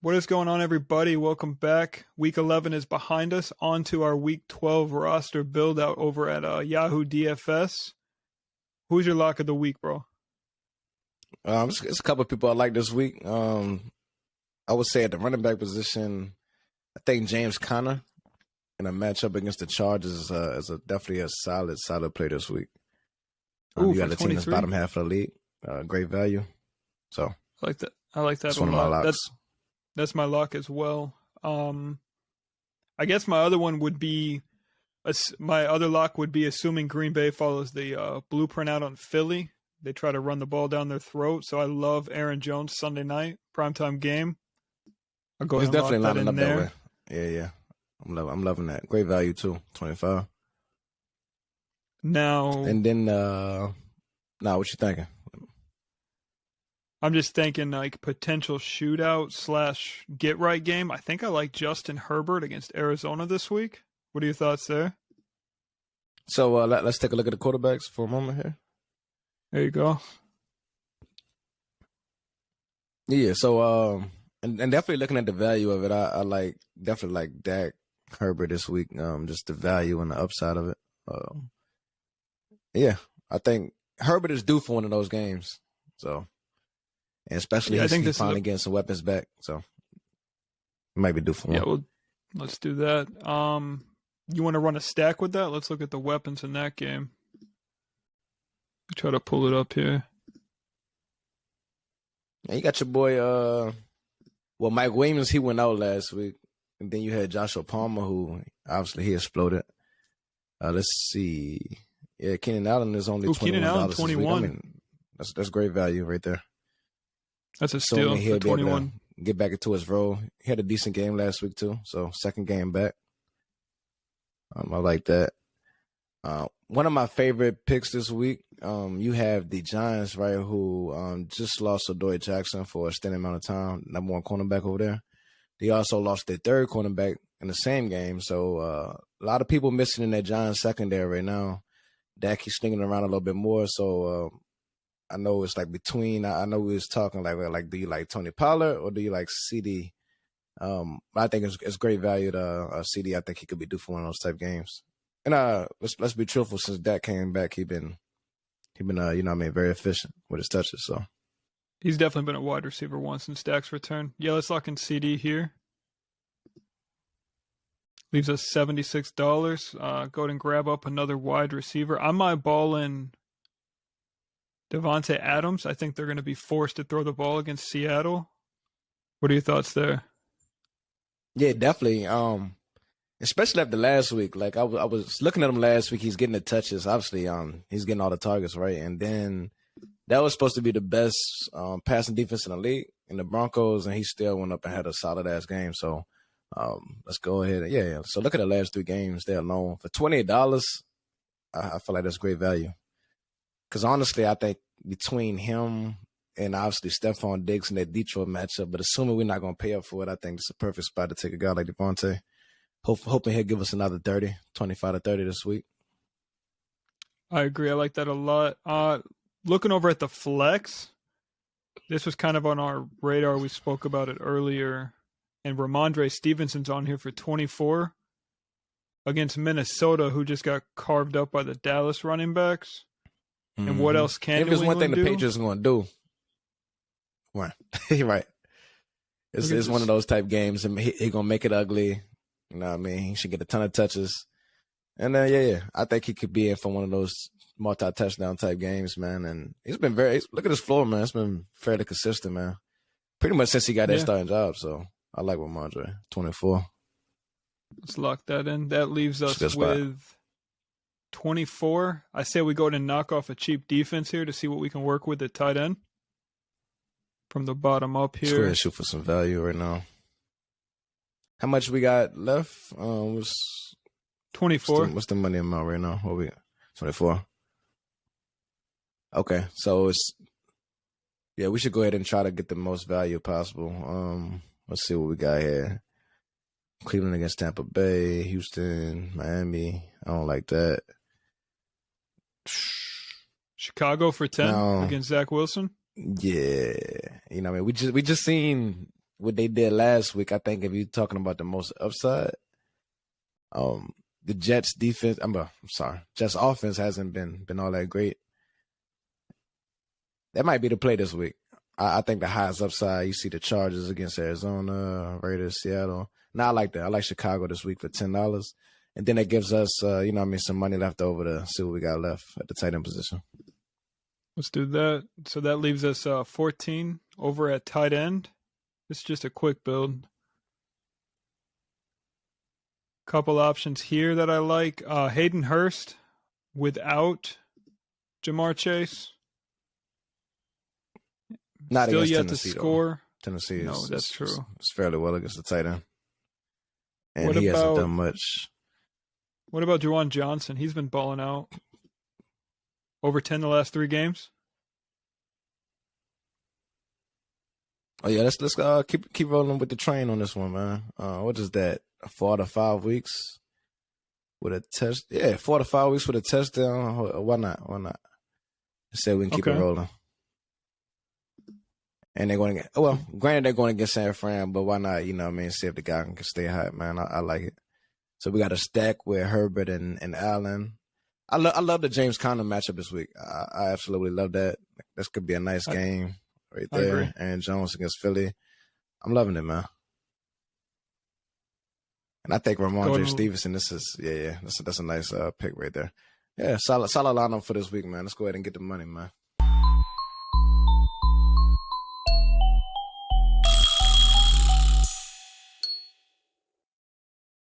What is going on, everybody? Welcome back. Week 11 is behind us. On to our Week 12 roster build out over at Yahoo DFS. Who's your lock of the week, bro? It's a couple of people I like this week. I would say at the running back position, I think James Conner in a matchup against the Chargers is definitely a solid play this week. You got the team that's bottom half of the league, great value. So I like that. I like that. That's one of my locks. That's my lock as well. I guess my other one would be my other lock would be assuming Green Bay follows the blueprint out on Philly. They try to run the ball down their throat. So I love Aaron Jones Sunday night primetime game. I'll go ahead and definitely lock that lining in up there. that way. Yeah. I'm loving that. Great value too. 25. Now, And then what you thinking? I'm just thinking like potential shootout / get right game. I think I like Justin Herbert against Arizona this week. What are your thoughts there? So let's take a look at the quarterbacks for a moment here. There you go. Yeah. So and definitely looking at the value of it, I definitely like Dak Herbert this week. Just the value and the upside of it. Yeah, I think Herbert is due for one of those games. So. And especially he's finally getting some weapons back, so it might be due for one. Yeah, well, let's do that. You want to run a stack with that? Let's look at the weapons in that game. Try to pull it up here. And you got your boy, Mike Williams, he went out last week. And then you had Joshua Palmer, who obviously he exploded. Let's see. Yeah, Keenan Allen is only $21. Keenan Allen, 21. I mean, that's great value right there. That's a steal for 21. Get back into his role. He had a decent game last week too, so second game back. I like that. One of my favorite picks this week, you have the Giants, right, who just lost Adoree Jackson for a extended amount of time, number one cornerback over there. They also lost their third cornerback in the same game, so a lot of people missing in that Giants secondary right now. Dak keeps slinging around a little bit more, so I know it's like between. I know we was talking like, do you like Tony Pollard or do you like CD? I think it's great value to CD. I think he could be due for one of those type games. And let's be truthful. Since Dak came back, he been very efficient with his touches. So he's definitely been a wide receiver once since Dak's return. Yeah, let's lock in CD here. Leaves us $76. Go ahead and grab up another wide receiver. I might ball in Devontae Adams. I think they're going to be forced to throw the ball against Seattle. What are your thoughts there? Yeah, definitely. Especially after last week. Like I was looking at him last week. He's getting the touches. Obviously, he's getting all the targets, right? And then that was supposed to be the best passing defense in the league in the Broncos, and he still went up and had a solid ass game. So let's go ahead. Yeah. So look at the last 3 games there alone for $28. I feel like that's great value. Because honestly, I think between him and obviously Stephon Diggs in that Detroit matchup, but assuming we're not going to pay up for it, I think it's a perfect spot to take a guy like Devontae. Hoping he'll give us another 25 to 30 this week. I agree. I like that a lot. Looking over at the flex, this was kind of on our radar. We spoke about it earlier. And Ramondre Stevenson's on here for 24 against Minnesota, who just got carved up by the Dallas running backs. And what else can If there's one thing do? the Patriots are going to do, right? Right. It's one of those type games, and he going to make it ugly. You know what I mean? He should get a ton of touches. And then, I think he could be in for one of those multi-touchdown type games, man. And he's been look at his floor, man. It's been fairly consistent, man. Pretty much since he got that starting job. So I like Ramondre, 24. Let's lock that in. That leaves us with 24. I say we go to knock off a cheap defense here to see what we can work with at tight end. From the bottom up here. Let's go ahead and shoot for some value right now. How much we got left? Was 24. What's the money amount right now? What we got? 24. Okay, so we should go ahead and try to get the most value possible. Let's see what we got here. Cleveland against Tampa Bay, Houston, Miami. I don't like that. Chicago for 10 against Zach Wilson. Yeah, we just seen what they did last week, I think if you're talking about the most upside, the Jets defense. I'm sorry, Jets offense hasn't been all that great. That might be the play this week. I think the highest upside, you see the Chargers against Arizona, Raiders, Seattle. Now I like that. I like Chicago this week for $10. And then it gives us, some money left over to see what we got left at the tight end position. Let's do that. So that leaves us 14 over at tight end. It's just a quick build. Couple options here that I like. Hayden Hurst without Jamar Chase. Not Still against yet Tennessee, to score. Tennessee is, No, that's true. It's fairly well against the tight end. And What he hasn't about- done much. What about Juwan Johnson? He's been balling out. Over 10 the last 3 games. Oh yeah, let's keep rolling with the train on this one, man. What is that? 4 to 5 weeks with a test? Yeah, 4 to 5 weeks with a touchdown. Why not? Why not? Say we can keep it Okay. rolling. And they're going to granted they're going to get San Fran, but why not? You know what I mean? See if the guy can stay hot, man. I like it. So we got a stack with Herbert and Allen. I love the James Conner matchup this week. I absolutely love that. This could be a nice game right I agree. there. Aaron Jones against Philly. I'm loving it, man. And I think Ramondre Stevenson, this is that's a nice pick right there. Yeah, solid lineup for this week, man. Let's go ahead and get the money, man.